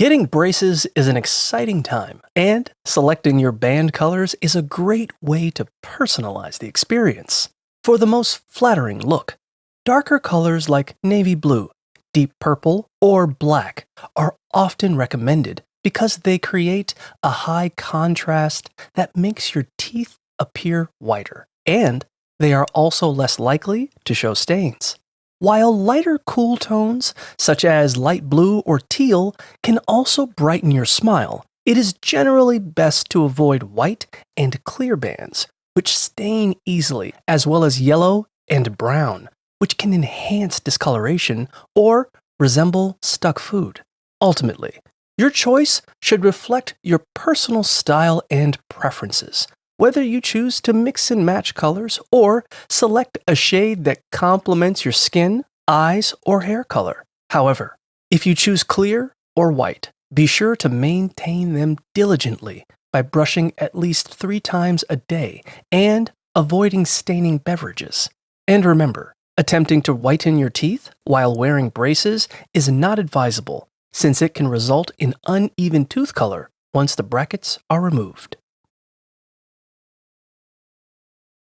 Getting braces is an exciting time, and selecting your band colors is a great way to personalize the experience. For the most flattering look, darker colors like navy blue, deep purple, or black are often recommended because they create a high contrast that makes your teeth appear whiter, and they are also less likely to show stains. While lighter cool tones, such as light blue or teal, can also brighten your smile, it is generally best to avoid white and clear bands, which stain easily, as well as yellow and brown, which can enhance discoloration or resemble stuck food. Ultimately, your choice should reflect your personal style and preferences, whether you choose to mix and match colors or select a shade that complements your skin, eyes, or hair color. However, if you choose clear or white, be sure to maintain them diligently by brushing at least 3 times a day and avoiding staining beverages. And remember, attempting to whiten your teeth while wearing braces is not advisable, since it can result in uneven tooth color once the brackets are removed.